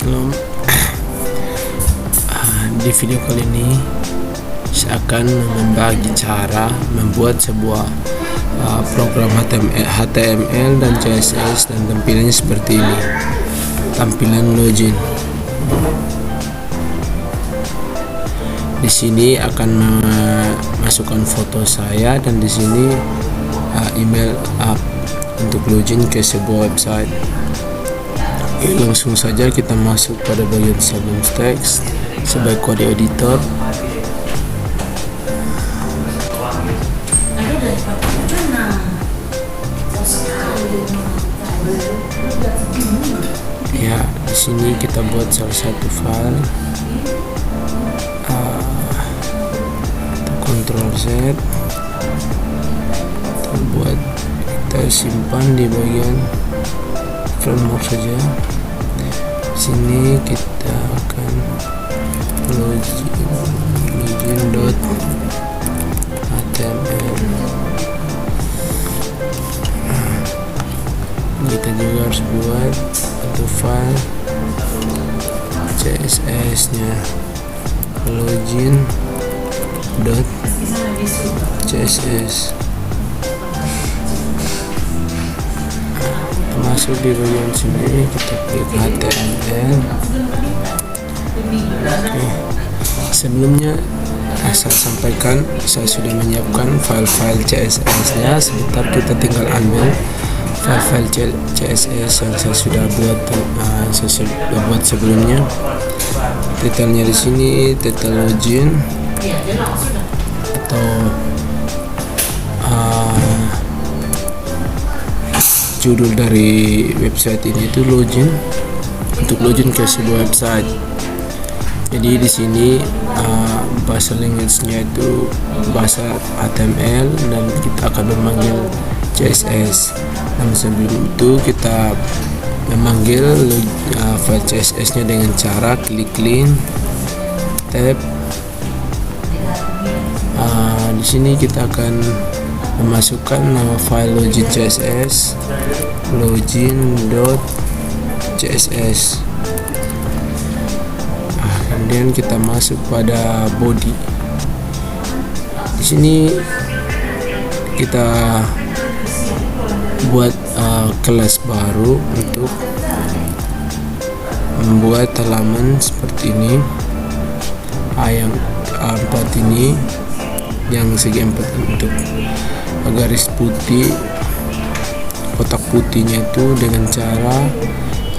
Shalom. Di video kali ini saya akan membagi cara membuat sebuah program HTML dan CSS dan tampilannya seperti ini. Tampilan login. Di sini akan memasukkan foto saya dan di sini email untuk login ke sebuah website. Langsung saja kita masuk pada bagian sebelum teks sebagai kode editor. Ya, di sini kita buat salah satu file. Ctrl Z, kita buat, kita simpan di bagian framework saja. Sini kita akan login.html. Kita juga harus buat satu file CSS nya, login.css. Masuk di bagian sini, kita klik HTML. Oke. Sebelumnya saya sampaikan saya sudah menyiapkan file-file CSS nya. Sebentar kita tinggal ambil file-file CSS yang saya sudah buat sebelumnya. Detailnya di sini, detail login atau judul dari website ini itu login, untuk login ke sebuah website. Jadi di sini bahasa language-nya itu bahasa HTML dan kita akan memanggil CSS. Namun sebelum itu kita memanggil file CSS-nya dengan cara klik link, tab. Di sini kita akan memasukkan nama file login CSS, login.css. Kemudian kita masuk pada body. Di sini kita buat kelas baru untuk membuat halaman seperti ini. Yang A4 ini, yang segi 4 untuk garis putih, kotak putihnya itu dengan cara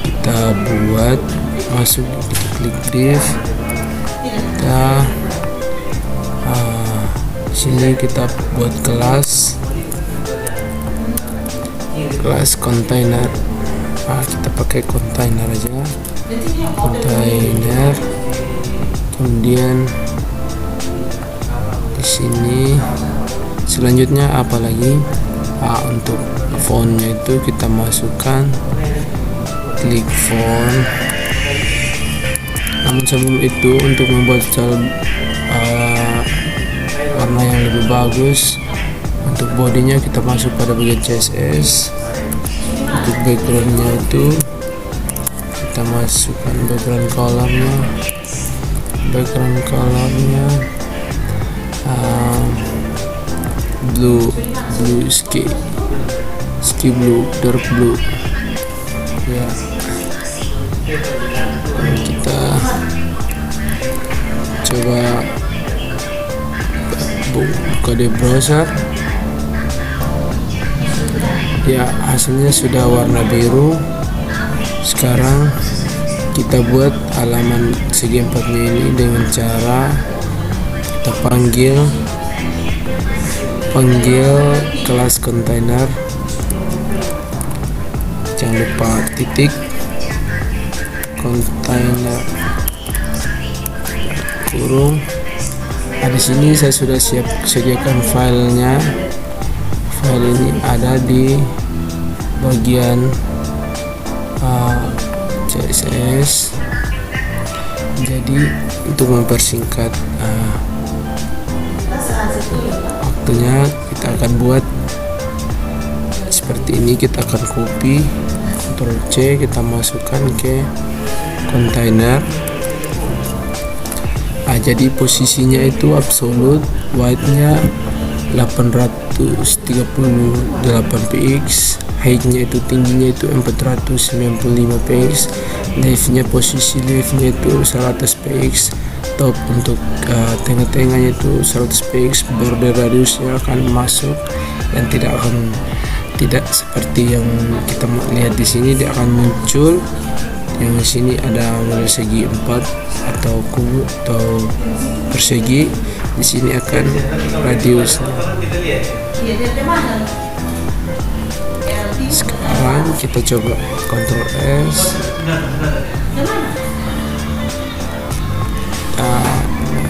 kita buat masuk, kita klik div, kita sini kita buat kelas container. Kita pakai container aja, container. Kemudian di sini selanjutnya apalagi untuk fontnya itu kita masukkan, klik font. Namun sebelum itu, untuk membuat warna yang lebih bagus, untuk bodinya kita masuk pada bagian CSS. Untuk backgroundnya itu kita masukkan background colornya blue sky blue, dark blue. Ya, kita coba buka di browser. Ya, hasilnya sudah warna biru. Sekarang kita buat halaman segi 4-nya ini dengan cara kita panggil kelas container. Jangan lupa titik container kurung. Di sini saya sudah sediakan filenya. File ini ada di bagian CSS. Jadi untuk mempersingkat waktunya, kita akan buat seperti ini. Kita akan copy, Ctrl C, kita masukkan ke container. Jadi posisinya itu absolute, width-nya 838 px, height-nya itu tingginya itu 495 px, left-nya posisi left-nya itu 100 px, top untuk tengah-tengahnya itu 100 px, border radiusnya akan masuk dan tidak seperti yang kita lihat di sini. Dia akan muncul yang di sini ada model segi 4 atau kubu atau persegi. Di sini akan radiusnya. Sekarang kita coba Ctrl S.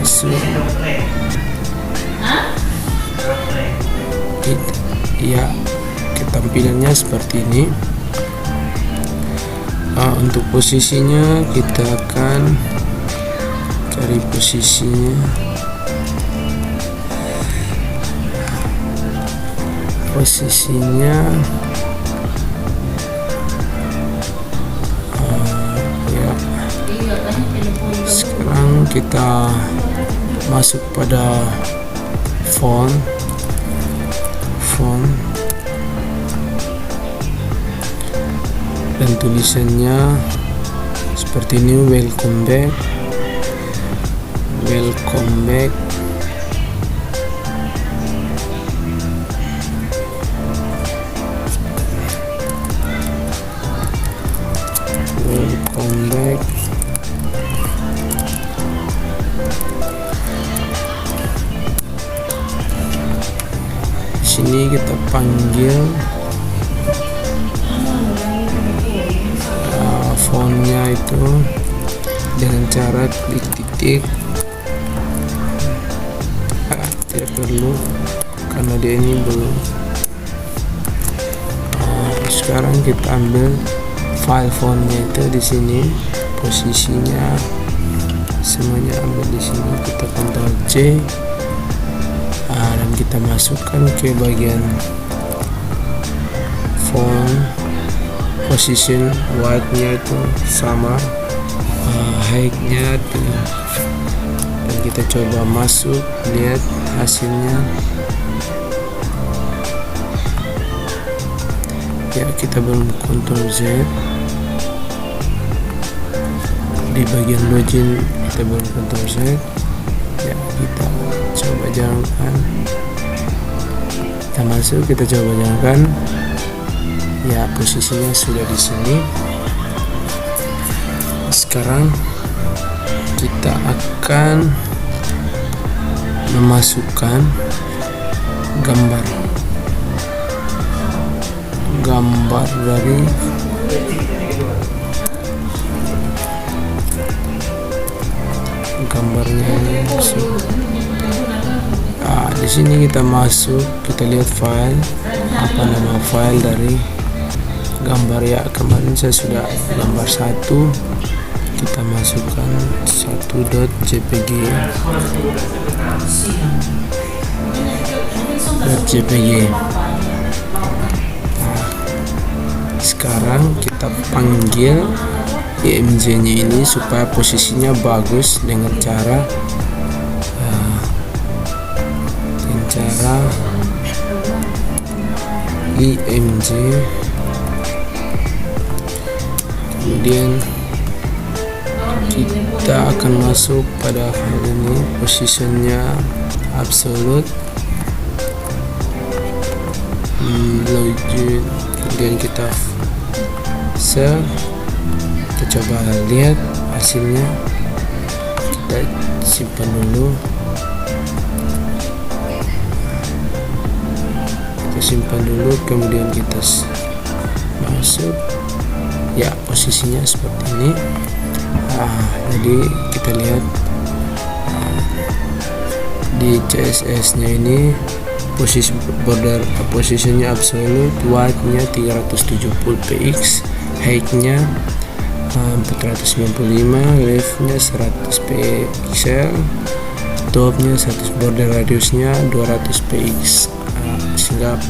Masuk. Ya, tampilannya seperti ini. Untuk posisinya kita akan cari posisinya. Ya. Sekarang kita masuk pada font. Dan tulisannya seperti ini, welcome back. Di sini kita panggil fontnya itu dengan cara klik titik. Tidak perlu karena dia ini belum. Sekarang kita ambil file fontnya itu di sini, posisinya semuanya ambil di sini. Kita Ctrl C dan kita masukkan ke bagian font. Position width-nya itu sama, height-nya itu, dan kita coba masuk, lihat hasilnya. Ya, kita belum Ctrl Z. Di bagian login kita belum Ctrl Z. Ya, kita coba jalankan. Kita masuk, kita coba jalankan. Ya, posisinya sudah di sini. Sekarang kita akan memasukkan gambar dari gambarnya ini. Di sini kita masuk, kita lihat file, apa nama file dari gambar. Ya, kemarin saya sudah gambar 1, kita masukkan 1.jpg. Sekarang kita panggil img nya ini supaya posisinya bagus dengan cara img. Kemudian kita akan masuk pada file ini, positionnya absolute, login. Kemudian kita save. Kita coba lihat hasilnya. Kita simpan dulu. Kemudian kita masuk. Ya, posisinya seperti ini. Jadi kita lihat di CSS nya ini, posisi border posisinya absolute, width-nya 370 px, height-nya 495, left-nya 100 pixel, top-nya 100, border radiusnya 200 px, sehingga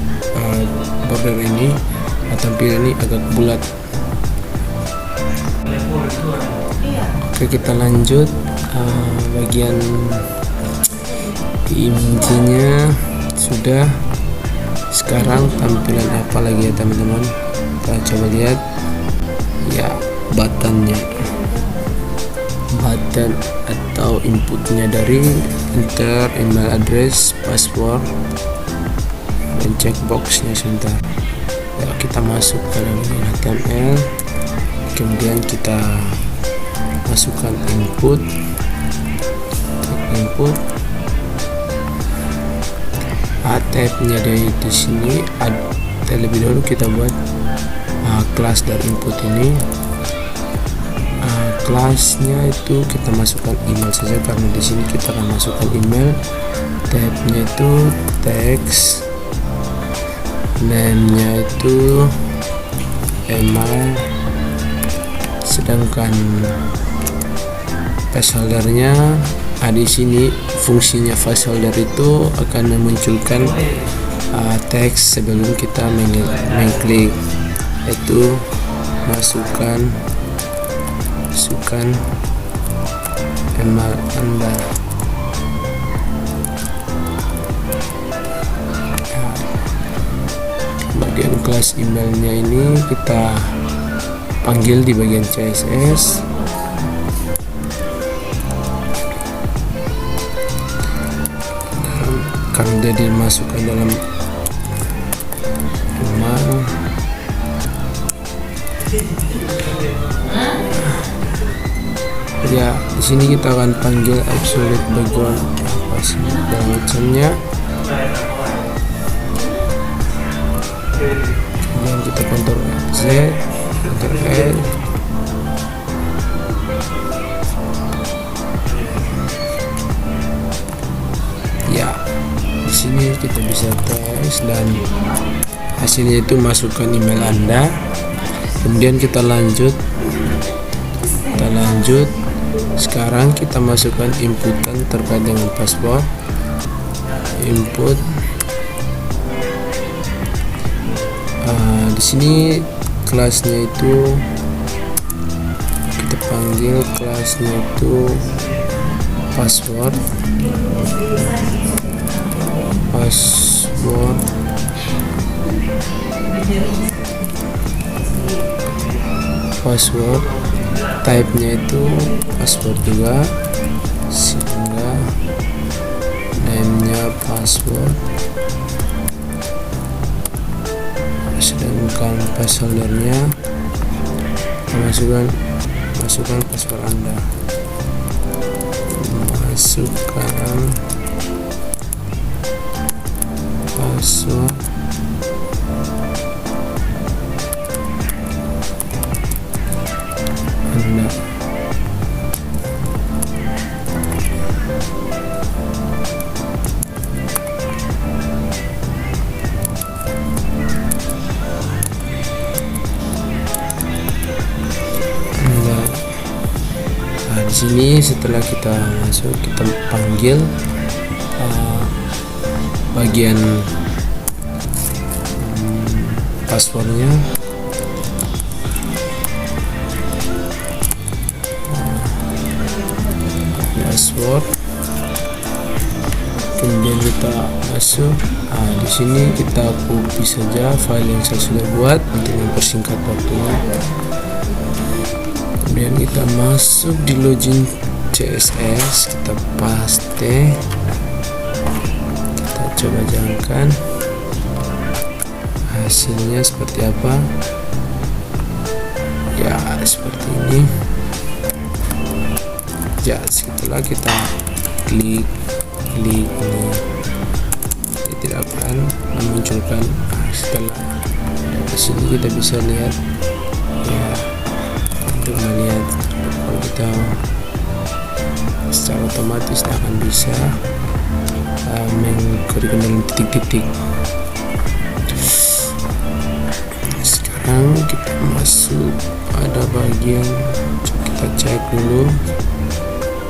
border ini tampilan ini agak bulat. Oke, kita lanjut. Bagian intinya sudah. Sekarang tampilan apa lagi ya teman-teman? Kita coba lihat ya, button atau inputnya dari enter email address, password, dan checkboxnya sebentar ya. Kita masuk ke dalam HTML, kemudian kita masukkan input. Tab-nya dari di sini. Terlebih dahulu kita buat kelas dari input ini. Kelasnya itu kita masukkan email saja, karena di sini kita akan masukkan email. Tab-nya itu text, name-nya itu email, sedangkan placeholder-nya di sini. Fungsinya placeholder itu akan memunculkan teks sebelum kita mengklik, itu masukkan email Anda. Bagian kelas emailnya ini kita panggil di bagian CSS. Akan jadi masukkan dalam email. Ya, di sini kita akan panggil absolute background apa sih dalam macamnya. Kemudian kita Ctrl Z, Ctrl L. Ya, di sini kita bisa tes dan hasilnya itu masukkan email Anda. Kemudian kita lanjut. Sekarang kita masukkan inputan terkait dengan password. Input. Di sini kelasnya itu kita panggil kelasnya itu password. Type-nya itu password juga, sehingga name-nya password, sedangkan placeholder-nya masukkan password Anda. Masukkan password Anda. Di sini setelah kita masuk, kita panggil bagian passwordnya. Password, kemudian kita masuk. Di sini kita copy saja file yang saya sudah buat untuk mempersingkat waktunya. Kemudian kita masuk di login CSS, kita paste, kita coba jalankan hasilnya seperti apa. Ya, seperti ini. Ya, setelah kita klik ini, dia tidak akan memunculkan. Setelah di sini kita bisa lihat ya, untuk melihat kalau kita secara otomatis akan bisa mengklik dalam titik-titik. Sekarang kita masuk pada bagian, kita cek dulu.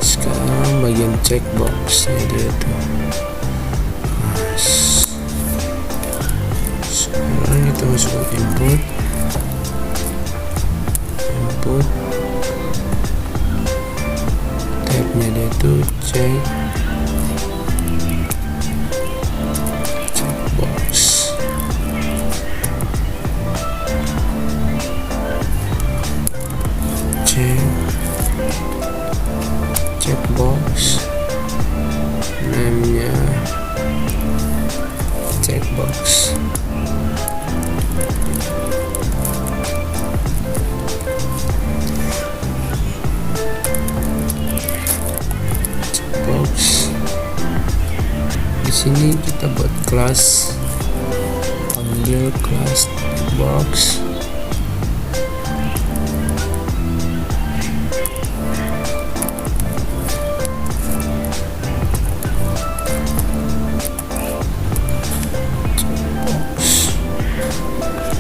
Sekarang bagian checkbox dia tuh. Sekarang kita masukkan input. checkbox, namanya checkbox. Di sini kita buat kelas, panggil kelas box.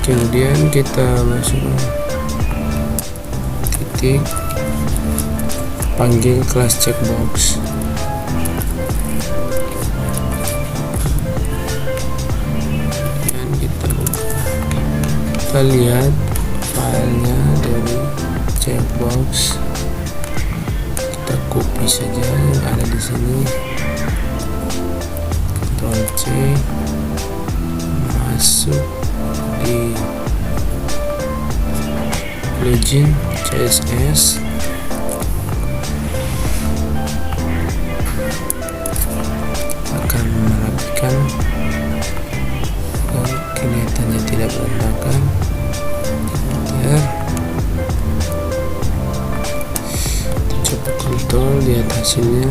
Kemudian kita masuk titik, panggil kelas checkbox. Dan kita lihat filenya dari checkbox. Kita copy saja yang ada di sini. Ctrl C, masuk di login CSS. Akan merapikan dan kelihatannya tidak berantakan. Coba kontrol, lihat hasilnya.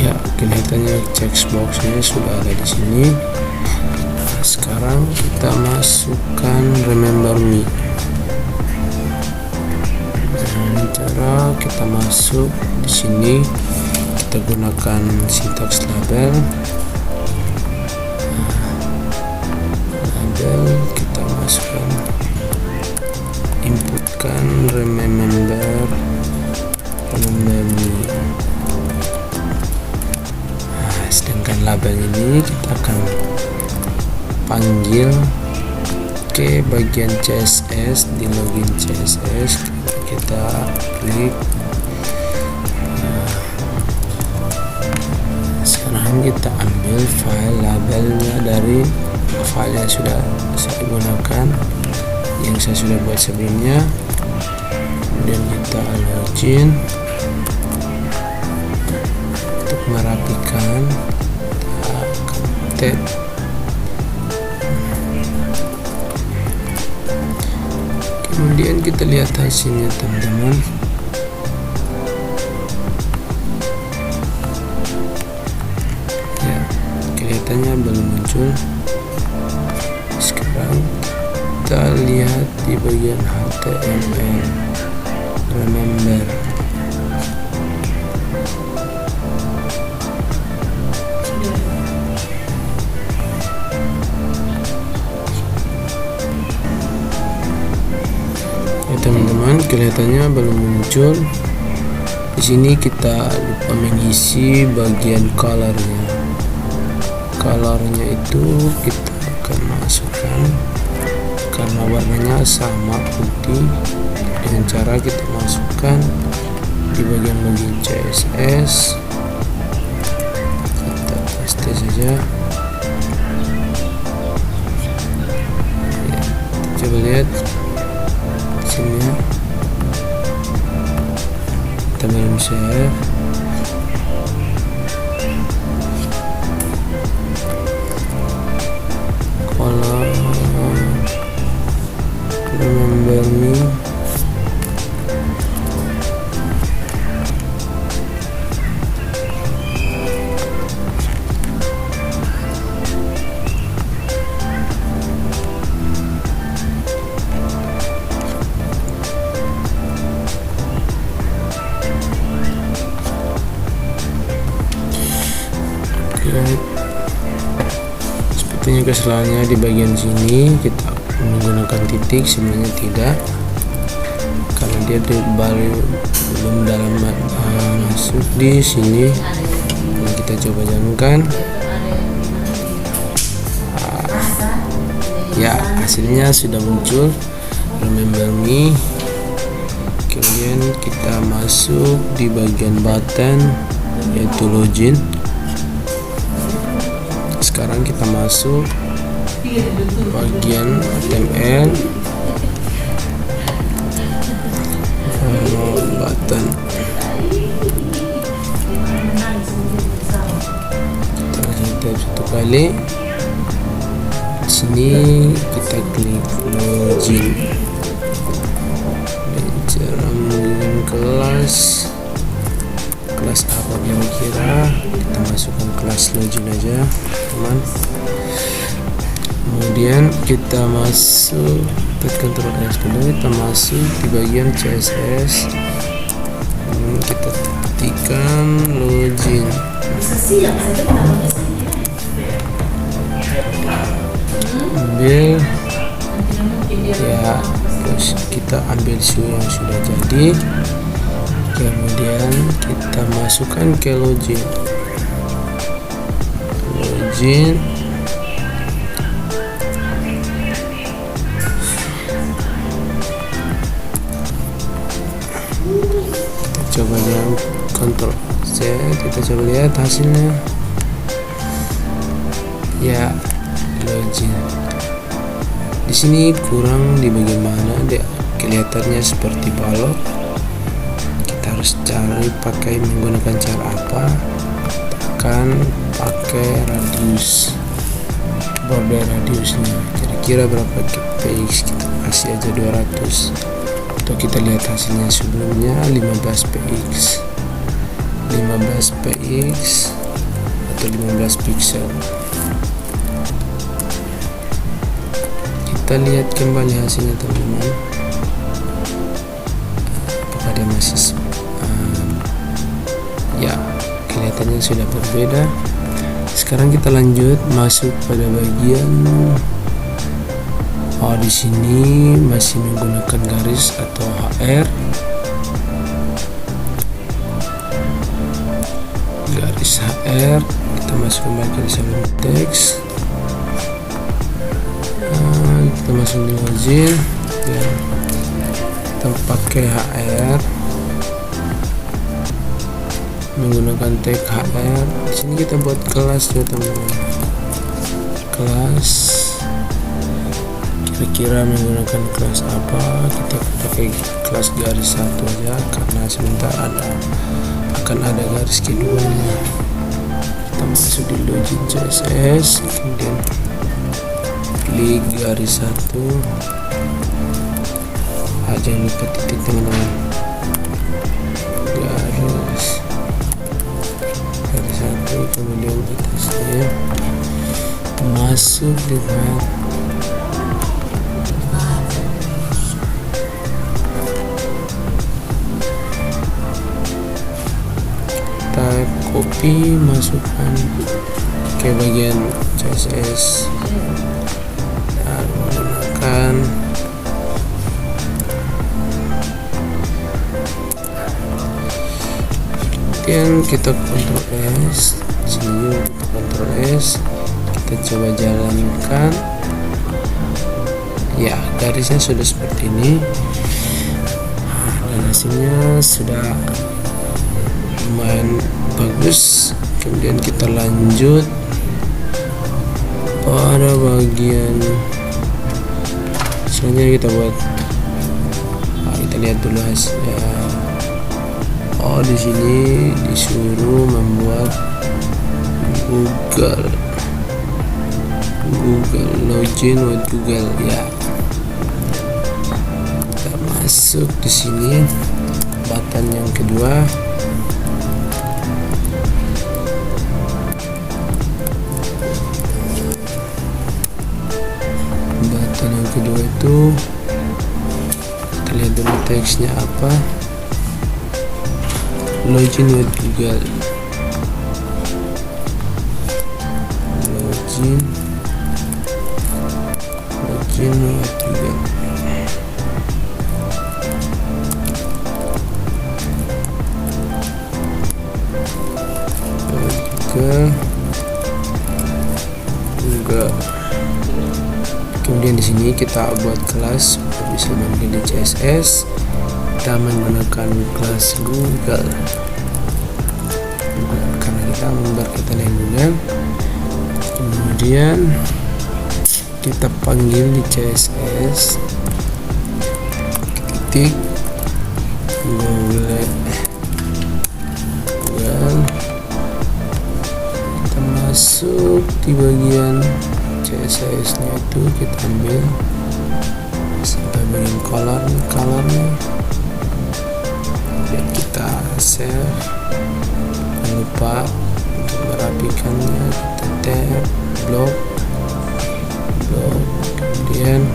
Ya, kelihatannya checkboxnya sudah ada di sini. Nah, sekarang kita masukkan remember me. Dengan cara kita masuk di sini, kita gunakan syntax label. Label kita masukkan, inputkan remember me. Sedangkan label ini kita akan panggil ke bagian CSS. Di login CSS kita klik. Sekarang kita ambil file labelnya dari file yang sudah saya gunakan, yang saya sudah buat sebelumnya. Kemudian kita login. Untuk merapikan, tab. Kemudian kita lihat hasilnya, teman-teman. Ya, kelihatannya belum muncul. Sekarang kita lihat di bagian HTML remember. Teman-teman, kelihatannya belum muncul. Di sini kita lupa mengisi bagian colornya. Colornya itu kita akan masukkan karena warnanya sama putih, dengan cara kita masukkan di bagian login CSS. Kita paste saja. Ya, coba lihat sini, kita belum save. Kalau remember me, sepertinya kesalahannya di bagian sini. Kita menggunakan titik, sebenarnya tidak, karena dia belum dalam masuk di sini. Nah, kita coba jalankan. Ya, hasilnya sudah muncul remember me. kemudian kita masuk di bagian button yaitu login. Sekarang kita masuk bagian HTML, button. Kita satu kali. Di sini kita klik login. Cara menggunakan kelas apa kira-kira, kita masukkan kelas login aja teman. Kemudian kita masuk, tekan Ctrl S dulu, kita masuk di bagian CSS. Kita ketikkan login. Ambil ya, terus kita ambil yang sudah jadi, kemudian kita masukkan ke login. Kita coba yang Ctrl Z, kita coba lihat hasilnya ya, login. Di sini kurang di bagian mana deh, kelihatannya seperti balok. Kita harus cari pakai menggunakan cara apa, tekan pakai radius, border radiusnya kira-kira berapa px, kita kasih aja 200, atau kita lihat hasilnya sebelumnya 15 px atau 15 pixel. Kita lihat kembali hasilnya teman-teman, apakah dia masih ya, kelihatannya sudah berbeda. Sekarang kita lanjut masuk pada bagian di sini masih menggunakan garis atau HR. Garis HR, kita masukkan bagian saluran teks. Kita masuk di login ya, kita pakai HR menggunakan tag HR. Di sini kita buat kelas ya teman-teman, kelas kira-kira menggunakan kelas apa, kita pakai kelas garis 1 aja karena sebentar akan ada garis keduanya. Kita masuk di login CSS, kemudian klik garis 1, jangan lupa titik teman-teman, garis 1, kemudian kita save, masuk di kita copy, masukkan ke bagian CSS dan menggunakan kemudian kita Ctrl S, sini Ctrl S, kita coba jalankan ya, garisnya sudah seperti ini dan hasilnya sudah lumayan bagus. Kemudian kita lanjut pada bagian selanjutnya, kita buat kita lihat dulu hasilnya. Di sini disuruh membuat Google login with Google ya. Kita masuk di sini, button yang kedua. Button yang kedua itu kita lihat dulu teksnya apa, login with Google, login with Google. Google. Kemudian di sini kita buat kelas bisa menggunakan CSS. kita menggunakan kelas Google karena kita berkaitan dengan Google. Kemudian kita panggil di CSS titik Google. Kita masuk di bagian CSS nya itu, kita ambil sampai bagian colornya, dan kita save. Jangan lupa untuk merapikannya, kita tab blok, kemudian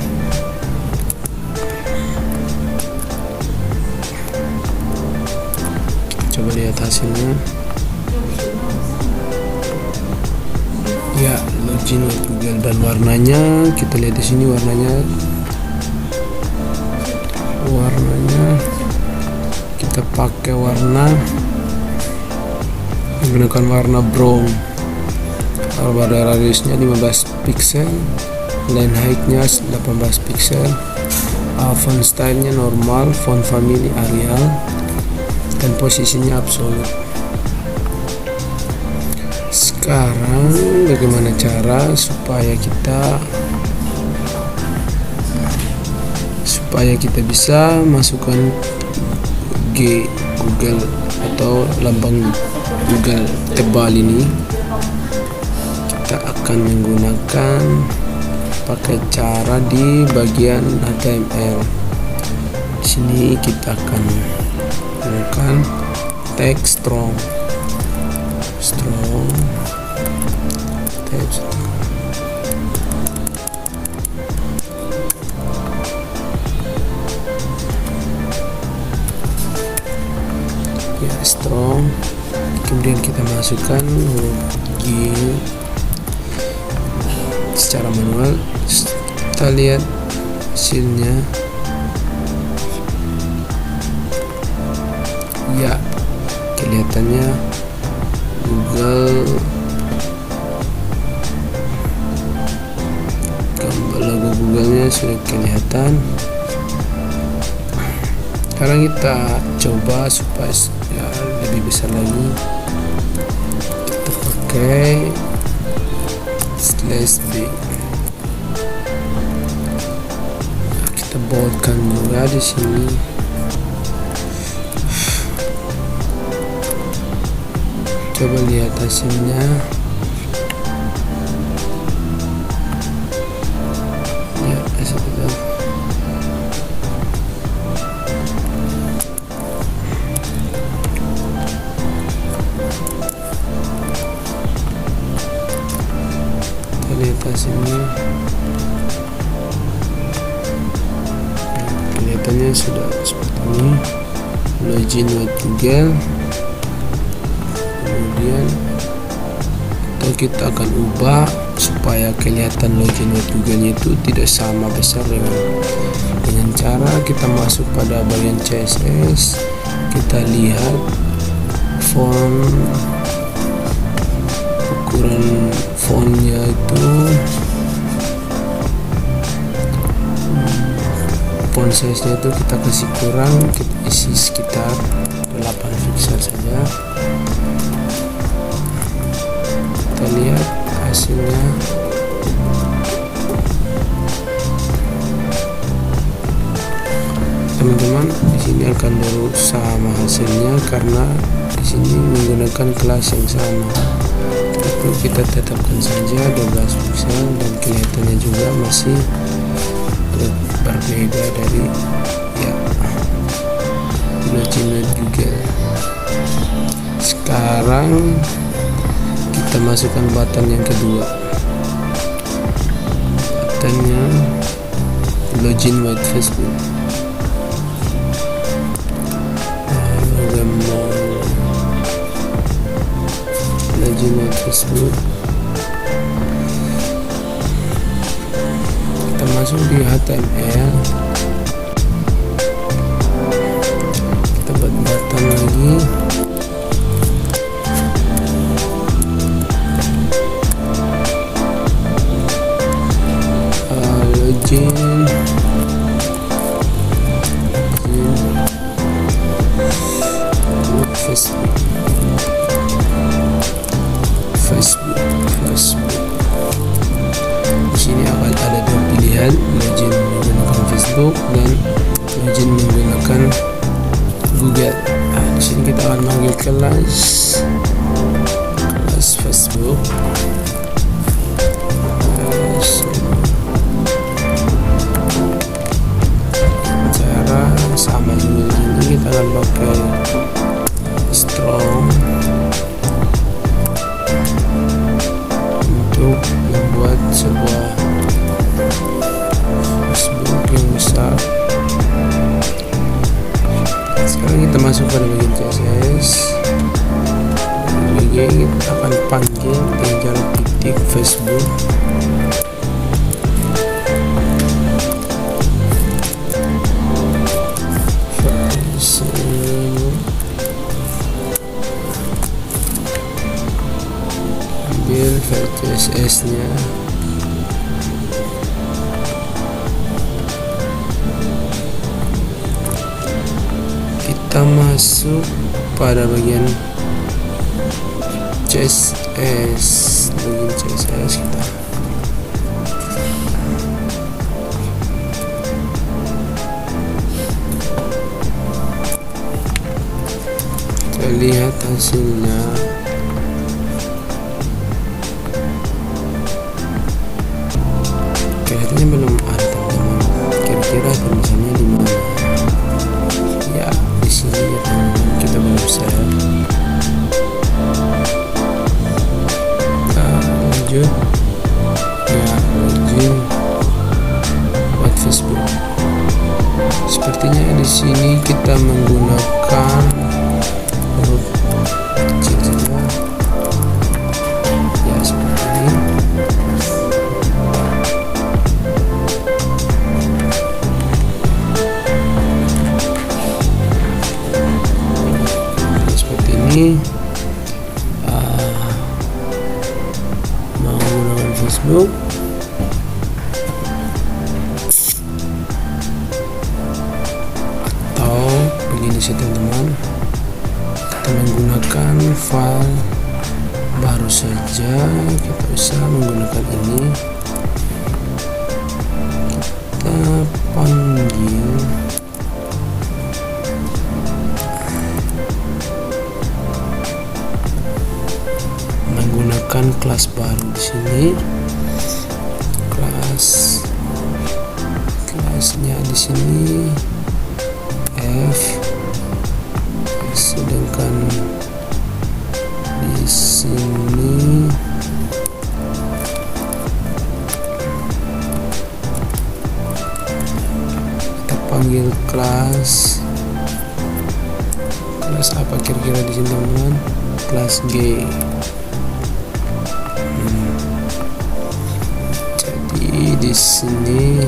coba lihat hasilnya. Ya, login with Google, dan warnanya kita lihat di sini, warnanya kita pakai menggunakan warna brown. Pada radiusnya 15 pixel, line height-nya 18 pixel, font style-nya normal, font family Arial, dan posisinya absolute. Sekarang bagaimana cara supaya kita bisa masukkan Google atau lambang Google tebal ini? Kita akan menggunakan pakai cara di bagian HTML. Di sini kita akan menggunakan tag strong text. Ya, strong. Kemudian kita masukkan huruf G secara manual. Kita lihat hasilnya. Ya, kelihatannya Google, logo Google-nya sudah kelihatan. Sekarang kita coba supaya lebih besar lagi. Kita pakai /b. Kita boldkan juga di sini. Coba lihat hasilnya. Ya, seperti itu. Kita lihat hasilnya. Kelihatannya sudah seperti ini. Login with Google. Kemudian kita akan ubah supaya kelihatan login with Google itu tidak sama besar dengan cara kita masuk pada bagian CSS. Kita lihat ukuran fontnya itu, font size nya itu kita kasih kurang, kita isi sekitar 8 pixel saja. Kita lihat hasilnya. Teman-teman, di sini akan sama hasilnya karena di sini menggunakan kelas yang sama. Itu kita tetapkan saja 12 pixel, dan kelihatannya juga masih berbeda dari login with Google. Sekarang kita masukkan button yang kedua, buttonnya login with Facebook. Login with Facebook. Kita masuk di HTML. Kita buat button lagi. Login Facebook. Di sini akan ada dua pilihan, login menggunakan Facebook dan login menggunakan Google. Nah, di sini kita akan manggil kelas Facebook. Cara sama juga ini kita akan pakai Strong untuk membuat sebuah Facebook yang besar. Sekarang kita masuk pada bagian CSS. Bagian kita akan panggil tinggal titik Facebook. Ambil file CSS nya, kita masuk pada bagian CSS. Bagian CSS kita lihat hasilnya. Kayaknya belum ada teman-teman. Kira-kira tulisannya di mana? Ya, di sini ya teman-teman, kita belum share. Kita lanjut. Ya, login buat Facebook. Sepertinya di sini kita menggunakan huruf kecil saja. Ya, seperti ini. Menggunakan Facebook. Atau begini sih teman-teman, kita menggunakan file baru saja. Kita bisa menggunakan ini, kita panggil menggunakan kelas baru. Di sini kelasnya di sini F, sedangkan di sini kita panggil kelas apa kira-kira di sini teman-teman? Kelas G. Jadi di sini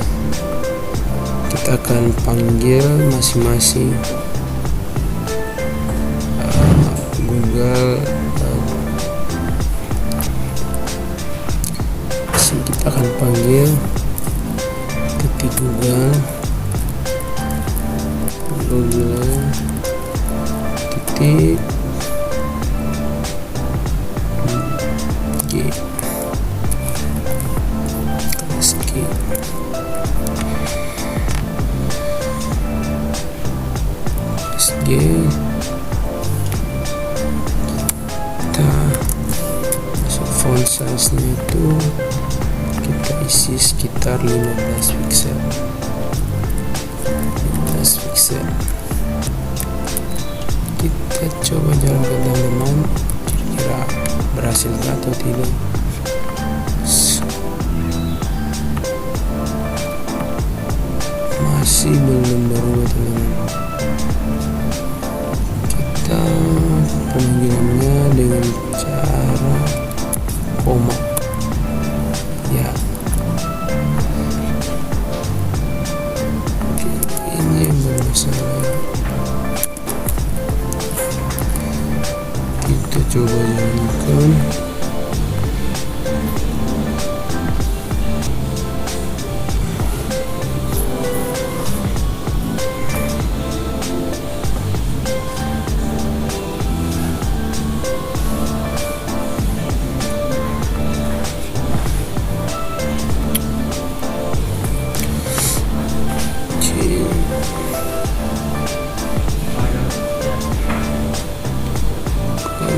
kita akan panggil masing-masing Google. Di sini kita akan panggil titik Google titik G. SG. Kita masuk font size nya itu kita isi sekitar 15 pixel. Kita coba jalankan teman-teman, kira-kira berhasil atau tidak. Masih belum berubah teman-teman. Kita pemanggilannya dengan cara koma. Ya, oke, ini yang bermasalah. Kita coba jalankan.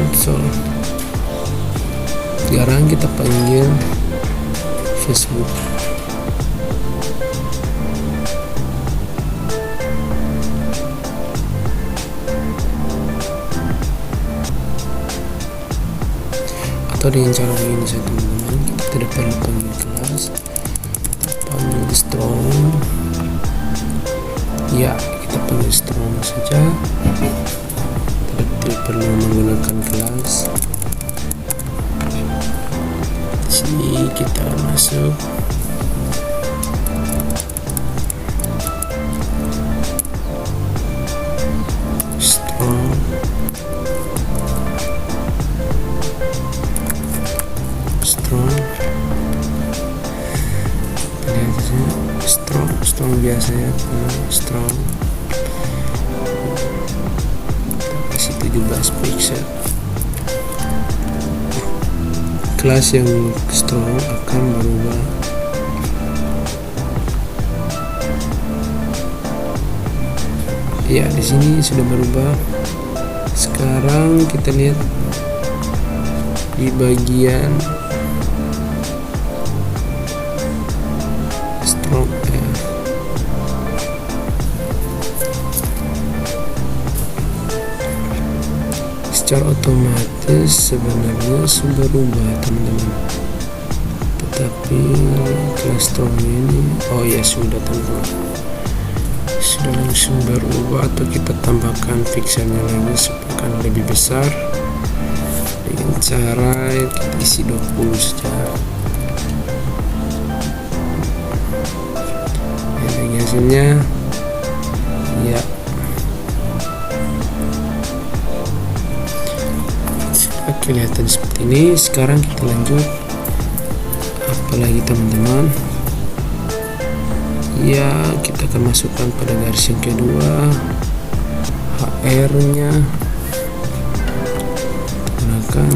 konsol. Sekarang kita panggil Facebook. Atau dengan cara begini saja teman-teman, kita tidak perlu panggil kelas, kita panggil strong. Ya, kita panggil strong saja, tidak perlu menggunakan kelas. Di sini kita masuk strong. Strong biasa ya, strong. Kita kasih 17 pixel. Kelas yang strong akan berubah. Ya, di sini sudah berubah. Sekarang kita lihat di bagian strong secara otomatis sebenarnya sudah berubah teman-teman, tetapi kelas strong ini ya sudah teman-teman, sudah langsung berubah. Atau kita tambahkan pixelnya lagi supaya akan lebih besar dengan cara kita isi 20 saja. Hasilnya ya sudah kelihatan seperti ini. Sekarang kita lanjut apalagi teman-teman, ya kita akan masukkan pada garis yang kedua HR nya, gunakan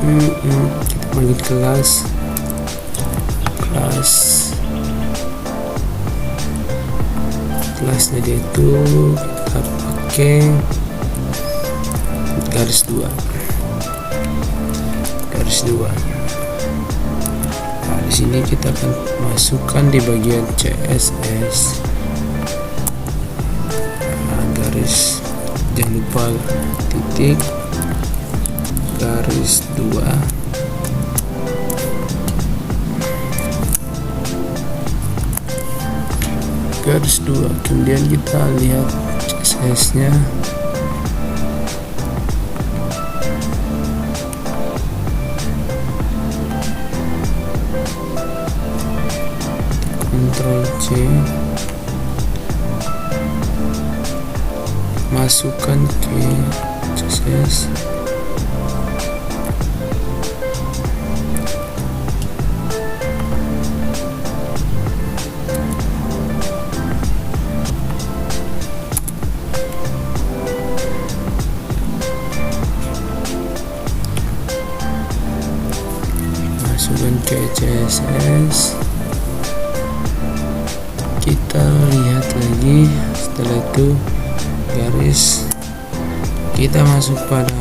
kita panggil kelasnya dia itu kita pakai garis 2. Nah, di sini kita akan masukkan di bagian CSS garis, jangan lupa titik, garis 2. Garis 2, kemudian kita lihat CSS nya. Ctrl C, masukkan ke CSS. Masukkan ke CSS, kita lihat lagi. Setelah itu garis, kita masuk pada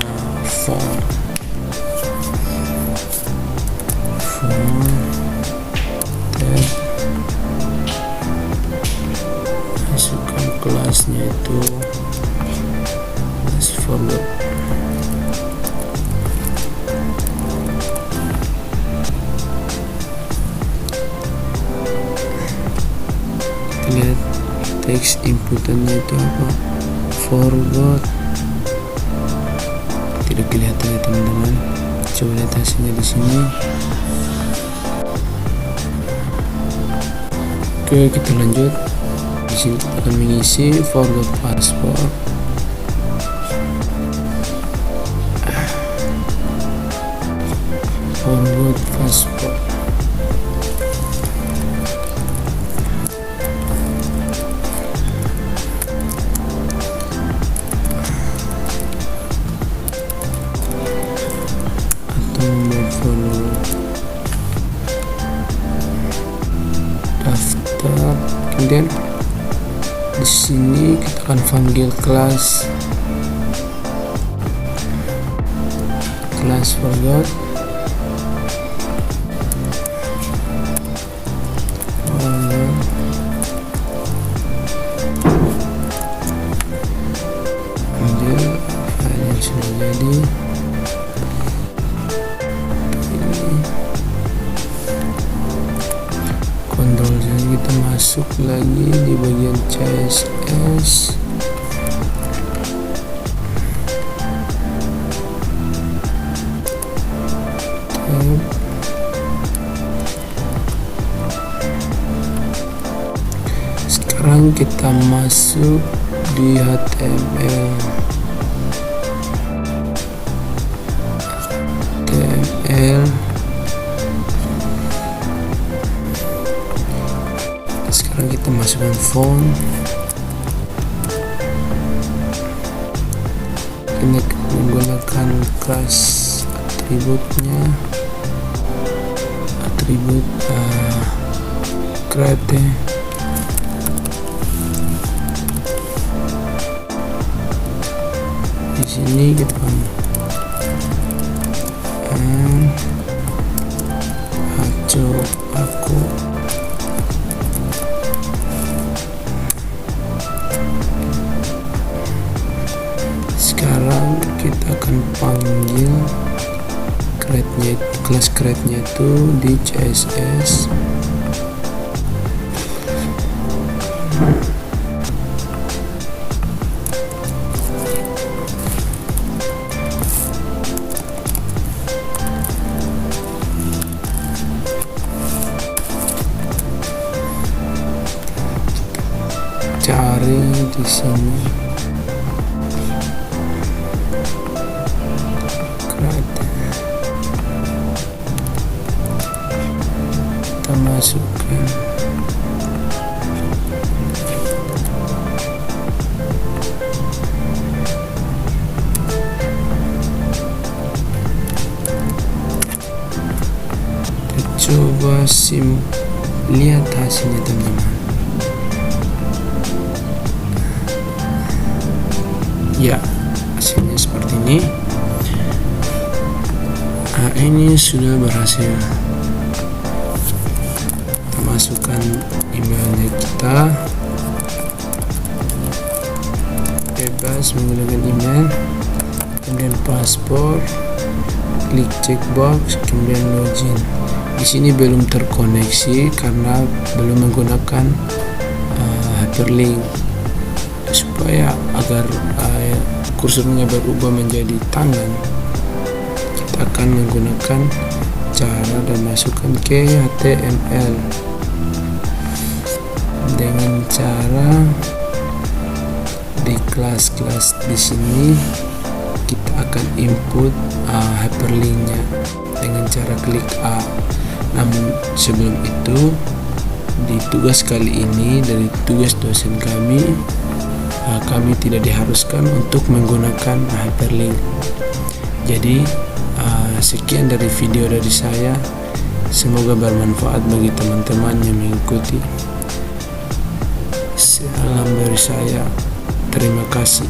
font, tab, masukkan kelasnya itu kelas forward. Lihat teks inputannya itu apa, forward, tidak kelihatan ya teman-teman. Coba lihat hasilnya di sini. Oke, kita lanjut. Di sini kita akan mengisi forward password. Forward password. Daftar, kemudian Di sini kita akan panggil kelas forgot. File sudah jadi. Kontrol saja, kita masuk lagi di bagian CSS. Sekarang kita masuk di HTML. Sekarang kita masukkan font. Ini menggunakan class atributnya, atribut create. Di sini kita aku sekarang kita akan panggil create-nya, kelas create-nya itu di CSS. Cari di sini create, kita masukkan kita coba lihat hasilnya teman-teman. Ya, hasilnya seperti ini. Nah, ini sudah berhasil. Kita masukkan emailnya kita, bebas menggunakan email, kemudian paspor, klik checkbox, kemudian login. Di sini belum terkoneksi karena belum menggunakan hyperlink. Supaya agar kursornya berubah menjadi tangan, kita akan menggunakan cara dan masukkan ke HTML dengan cara di kelas-kelas. Di sini kita akan input hyperlinknya dengan cara klik A. Namun sebelum itu, di tugas kali ini dari tugas dosen kami tidak diharuskan untuk menggunakan hyperlink. Jadi sekian dari video dari saya, semoga bermanfaat bagi teman-teman yang mengikuti. Salam dari saya, terima kasih.